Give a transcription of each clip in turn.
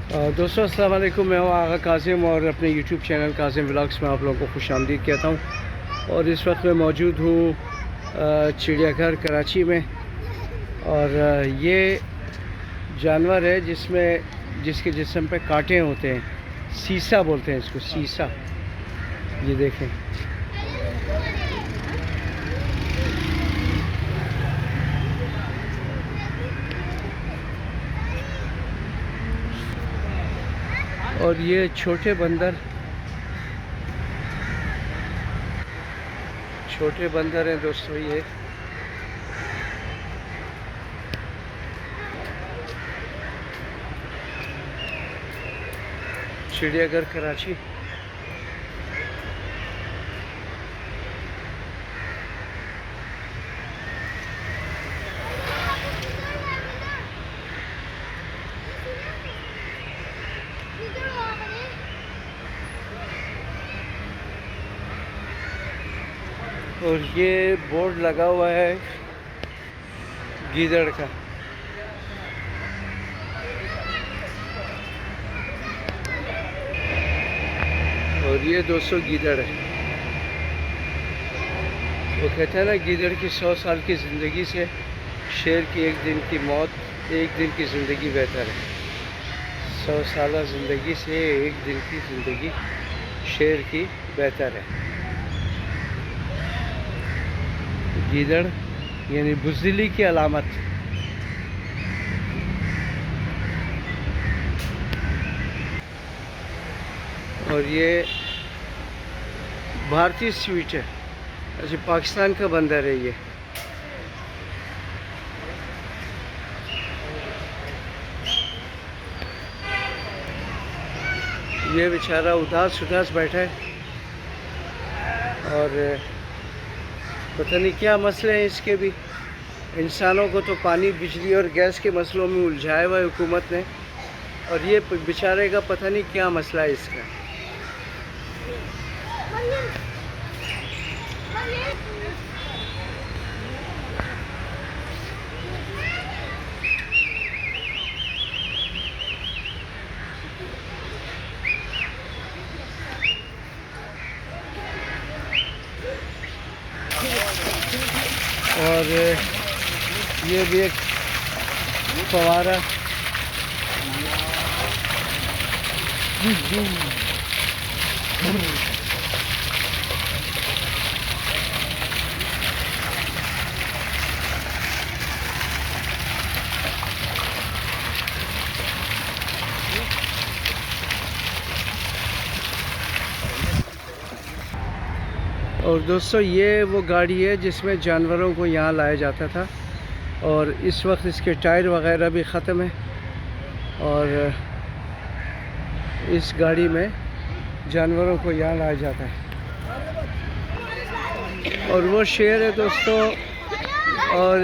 दोस्तों अस्सलाम वालेकुम। मैं हूँ आगा कासिम और अपने यूट्यूब चैनल कासिम व्लॉग्स में आप लोगों को खुशामदीद कहता हूँ। और इस वक्त मैं मौजूद हूँ चिड़ियाघर कराची में। और ये जानवर है जिसके जिस्म पे कांटे होते हैं, सीसा बोलते हैं इसको, सीसा। ये देखें, और ये छोटे बंदर हैं दोस्तों। ये चिड़ियाघर कराची। और ये बोर्ड लगा हुआ है गीदड़ का। और ये दोस्तों गीदड़ है। वो कहते हैं ना, गीदड़ की 100 साल की ज़िंदगी से शेर की एक दिन की मौत, एक दिन की ज़िंदगी बेहतर है। 100 साल ज़िंदगी से एक दिन की ज़िंदगी शेर की बेहतर है। गीदड़ यानी बुज़दिली की अलामत। और ये भारतीय स्वीट है, अच्छा पाकिस्तान का बंदर है ये। ये बेचारा उदास बैठा है और पता नहीं क्या मसले हैं इसके भी। इंसानों को तो पानी, बिजली और गैस के मसलों में उलझाया हुआ है हुकूमत ने, और ये बेचारे का पता नहीं क्या मसला है इसका। और ये भी एक फवारा। और दोस्तों ये वो गाड़ी है जिसमें जानवरों को यहाँ लाया जाता था, और इस वक्त इसके टायर वगैरह भी ख़त्म है। और इस गाड़ी में जानवरों को यहाँ लाया जाता है। और वो शेर है दोस्तों, और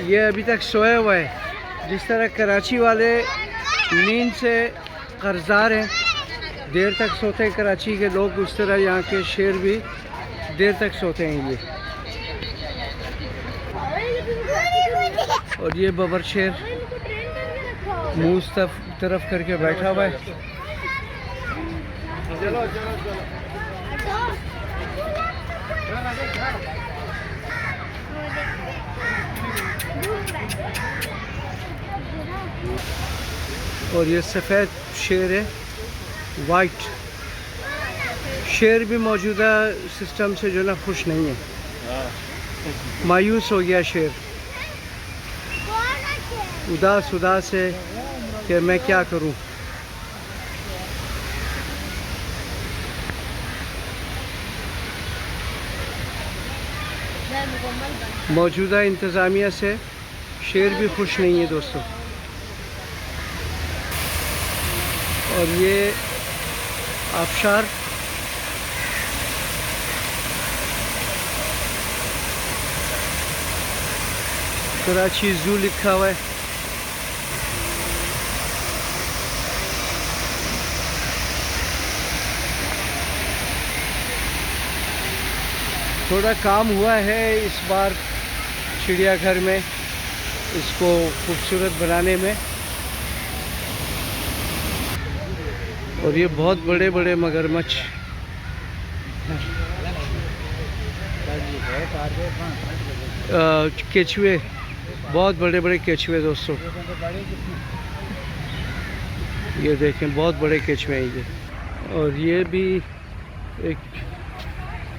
ये अभी तक सोया हुआ है। जिस तरह कराची वाले नींद से कर्जदार हैं, देर तक सोते हैं कराची के लोग, उस तरह यहाँ के शेर भी देर तक सोते हैं ये। और ये बबर शेर मुँह तरफ करके बैठा हुआ है। और ये सफ़ेद शेर है, वाइट शेर भी मौजूदा सिस्टम से जो ना खुश नहीं है, मायूस हो गया शेर। उदास है कि मैं क्या करूं। मौजूदा इंतज़ामिया से शेर भी खुश नहीं है दोस्तों। और ये आबशार कराची ज़ू लिखा हुआ है। थोड़ा काम हुआ है इस बार चिड़ियाघर में, इसको खूबसूरत बनाने में। और ये बहुत बड़े बड़े मगरमच्छ, केचुए, बहुत बड़े बड़े केचुए दोस्तों। ये देखें बहुत बड़े केचुए हैं ये। और ये भी एक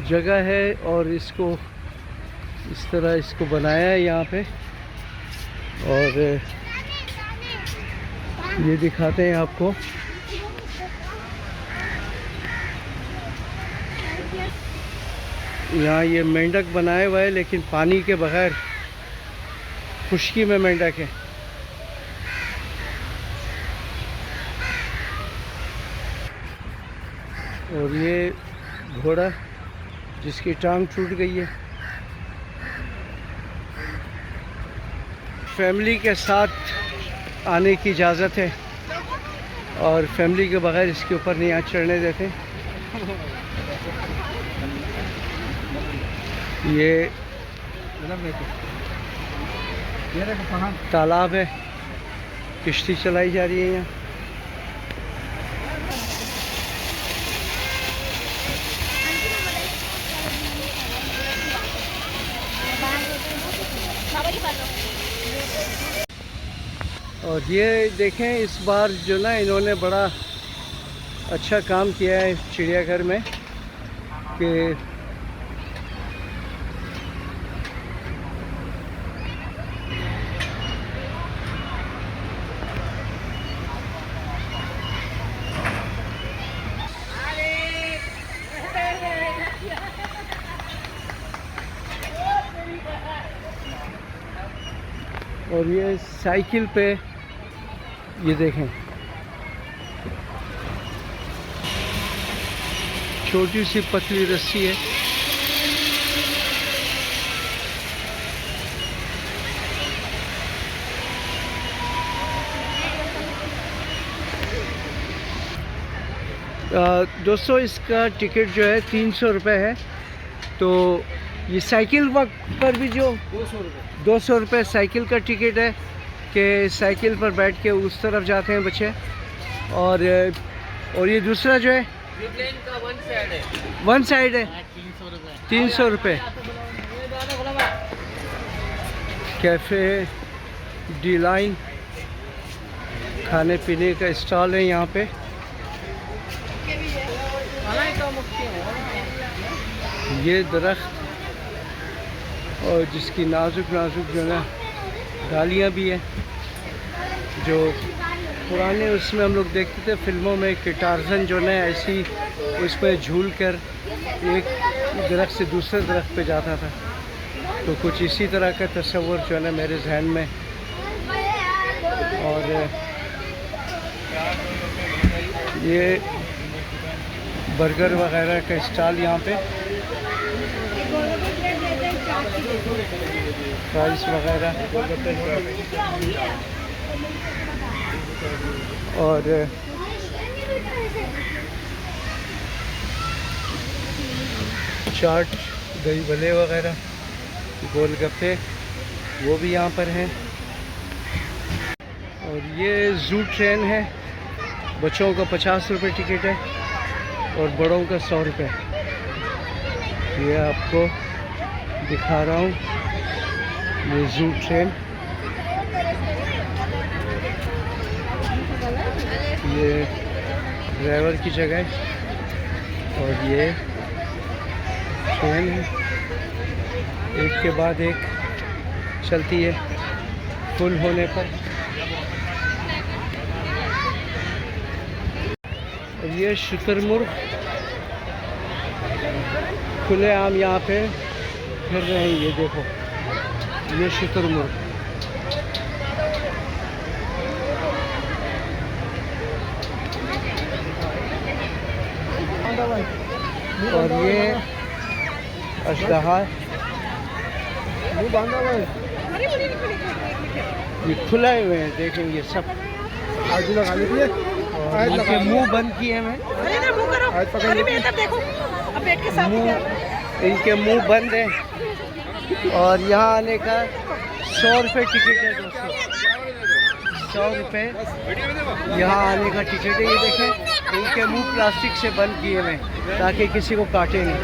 जगह है और इसको इस तरह इसको बनाया है यहाँ पे। और ये दिखाते हैं आपको। यहाँ ये मेंढक बनाया हुआ है लेकिन पानी के बगैर, खुश्की में मेंढक है। और ये घोड़ा जिसकी टांग टूट गई है। फैमिली के साथ आने की इजाज़त है और फैमिली के बगैर इसके ऊपर नहीं चढ़ने देते। ये तालाब है, किश्ती चलाई जा रही है यहाँ। और ये देखें इस बार जो ना इन्होंने बड़ा अच्छा काम किया है चिड़ियाघर में कि और ये साइकिल पे ये देखें छोटी सी पतली रस्सी है। दोस्तों इसका टिकट जो है 300 रुपये है। तो ये साइकिल पर भी जो 200 रुपये साइकिल का टिकट है कि साइकिल पर बैठ के उस तरफ जाते हैं बच्चे। और ये दूसरा जो है ट्रेन का वन साइड है 300 रुपये। कैफ़े डी लाइन खाने पीने का स्टॉल है यहाँ पे। ये दरख्त और जिसकी नाजुक नाजुक जो है डालियाँ भी हैं, जो पुराने उसमें हम लोग देखते थे फिल्मों में कि टार्ज़न जो है ऐसी उस पर झूल कर एक दरख्त से दूसरे दरख्त पे जाता था। तो कुछ इसी तरह का तस्वुर जो है ना मेरे जहन में। और ये बर्गर वगैरह का स्टॉल यहाँ पे, फ्राइज वगैरह। और चाट, दही भले वगैरह, गोलगप्पे वो भी यहाँ पर हैं। और ये ज़ू ट्रेन है, बच्चों का 50 रुपये टिकट है और बड़ों का 100 रुपये। ये आपको दिखा रहा हूँ, ये ज़ू ट्रेन। ये ड्राइवर की जगह है और ये ट्रेन है, एक के बाद एक चलती है फुल होने पर। और ये शुतुरमुर्ग खुलेआम यहाँ पे फिर रहे हैं। ये देखो, ये शुतुरमुर्ग। और ये अजदहा, ये खुले हुए हैं, देखेंगे सब। और इनके मुंह बंद किए हैं, इनके मुंह बंद है। और यहाँ आने का 100 रुपये टिकट है दोस्तों, 100 रुपये यहाँ आने का टिकट है। ये देखें, इनके मुंह प्लास्टिक से बंद किए हुए ताकि किसी को काटे नहीं।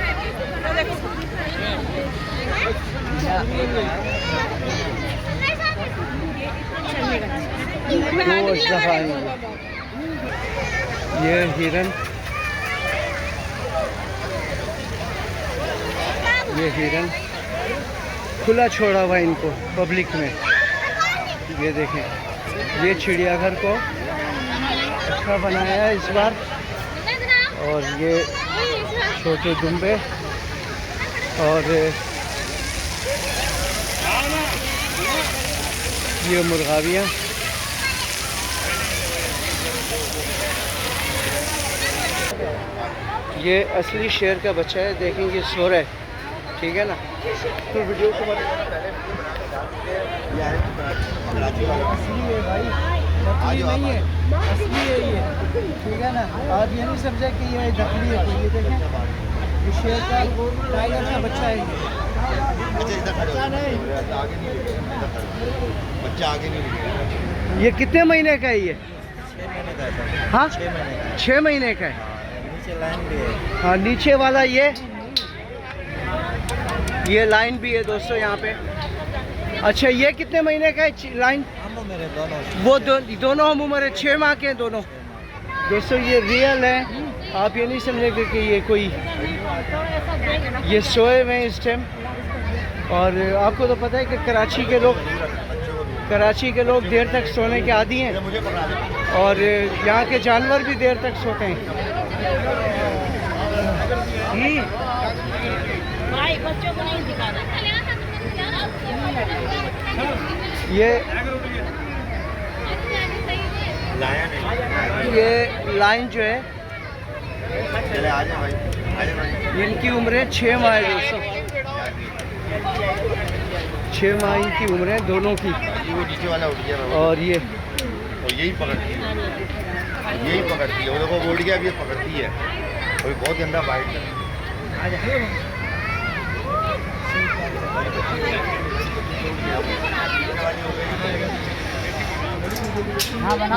रोज दफा ये हिरन, ये हिरन खुला छोड़ा हुआ इनको पब्लिक में। ये देखें, ये चिड़ियाघर को अच्छा बनाया है इस बार। और ये छोटे दुम्बे और ये मुर्गावियाँ। ये असली शेर का बच्चा है, देखेंगे सो रहा है, ठीक है ना। तो वीडियो को असली है भाई, नकली नहीं है, असली है ये, ठीक है ना। आप ये नहीं समझे कि ये नकली है। तो ये देखें, ये शेर का टाइगर का बच्चा है। बच्चा आगे नहीं। ये कितने महीने का है ये? हाँ 6 महीने का है। हाँ नीचे वाला ये लाइन भी है दोस्तों यहाँ पे। अच्छा ये कितने महीने का है लाइन? मेरे दोनों वो दोनों हम उम्र है 6 माह के हैं दोनों। दोस्तों ये रियल है, आप ये नहीं समझेंगे कि ये कोई, ये सोए हुए हैं इस टाइम। और आपको तो पता है कि कराची के लोग देर तक सोने के आदी हैं और यहाँ के जानवर भी देर तक सोते हैं। भाई बच्चों को नहीं दिखाना। ये लाइन जो है, इनकी उम्र 6 माह है दोस्तों। 6 माह इनकी उम्र है दोनों की। वो नीचे वाला उठ गया और ये और यही पकड़ती है। वो देखो उड़ गया, अभी पकड़ती है और बहुत गंदा बाइट है।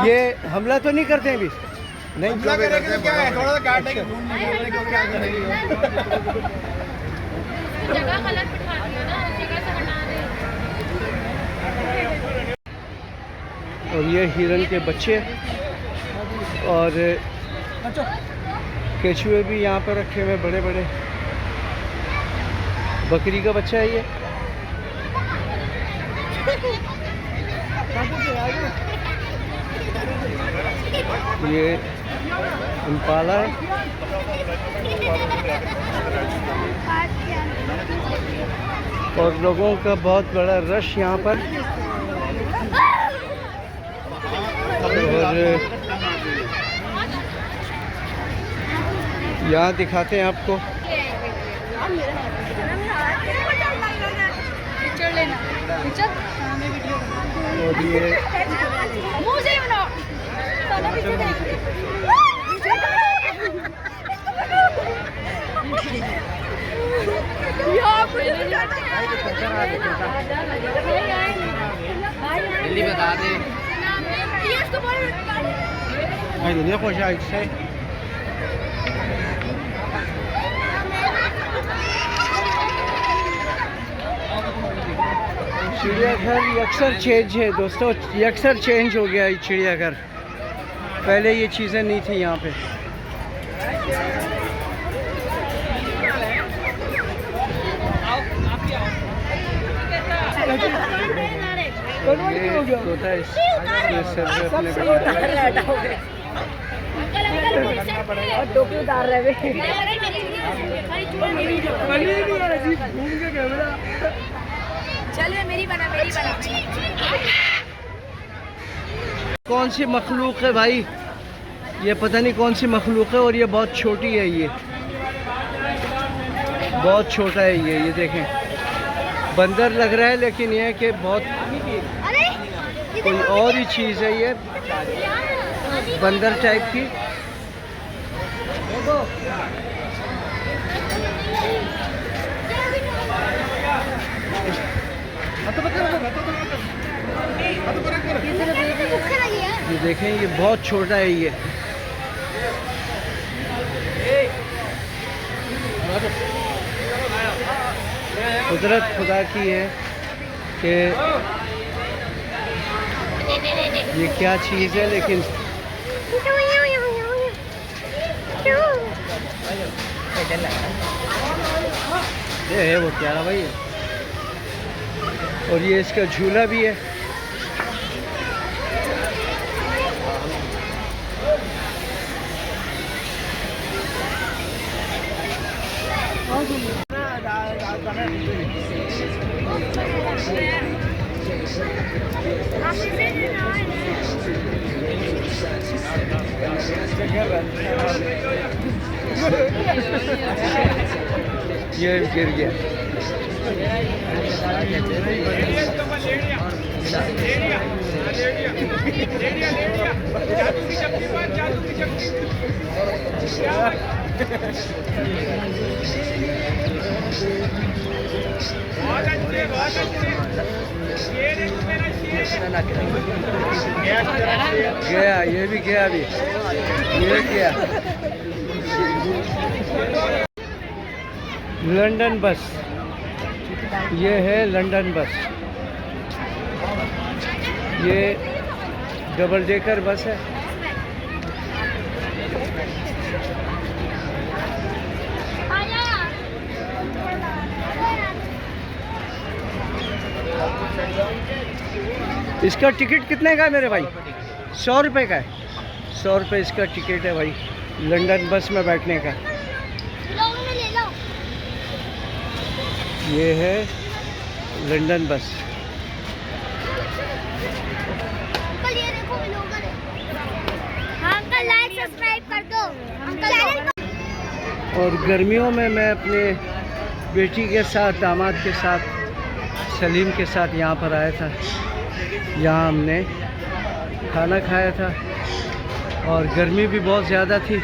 ये हमला तो नहीं करते अभी? नहीं हमला करेंगे तो क्या है, थोड़ा सा काटने के जगह गलत बिठा दिया ना, उस जगह से हटा दे। और ये हिरन के बच्चे और केचुए भी यहाँ पर रखे हुए बड़े बड़े। बकरी का बच्चा है ये इम्पाला है। और लोगों का बहुत बड़ा रश यहाँ पर। और यहाँ दिखाते हैं आपको। और ये जल्दी बता दे। दुनिया खुश है इससे। चिड़ियाघर अक्सर चेंज है दोस्तों, ये अक्सर चेंज हो गया है चिड़ियाघर। पहले ये चीज़ें नहीं थी यहाँ पे। ये तोता है, इसके सर पे अपने टोपी उतार रहे। चलिए मेरी बना। कौन सी मखलूक है भाई, ये पता नहीं कौन सी मखलूक है। और ये बहुत छोटी है, ये बहुत छोटा है ये देखें। बंदर लग रहा है लेकिन ये है कि बहुत कोई और ही चीज़ है, ये बंदर टाइप की। ये देखें, ये बहुत छोटा है ये। कुदरत खुदा की है कि ये क्या चीज़ है, लेकिन ये है वो प्यारा भाई है। और ये इसका झूला भी है। ये गिर गया। गया, ये भी गया अभी, ये गया। लंदन बस, ये है लंदन बस। ये डबल डेकर बस है। इसका टिकट कितने का है मेरे भाई? 100 रुपये का है। 100 रुपये इसका टिकट है भाई, लंदन बस में बैठने का। ये है लंदन बस। अंकल लाइक सब्सक्राइब कर दो अंकल। और गर्मियों में मैं अपने बेटी के साथ, दामाद के साथ, सलीम के साथ यहाँ पर आया था। यहाँ हमने खाना खाया था और गर्मी भी बहुत ज़्यादा थी,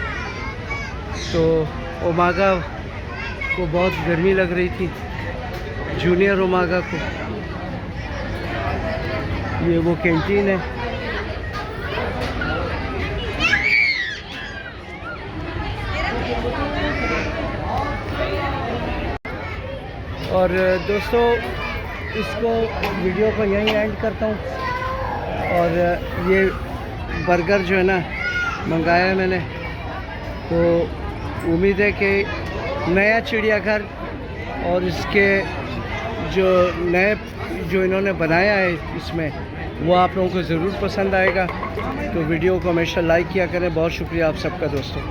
तो ओमागा को बहुत गर्मी लग रही थी, जूनियर ओमागा को। ये वो कैंटीन है। और दोस्तों, इसको वीडियो को यहीं एंड करता हूँ। और ये बर्गर जो है ना मंगाया है मैंने, तो उम्मीद है कि नया चिड़ियाघर और इसके जो नए जो इन्होंने बनाया है इसमें, वो आप लोगों को ज़रूर पसंद आएगा। तो वीडियो को हमेशा लाइक किया करें। बहुत शुक्रिया आप सबका दोस्तों।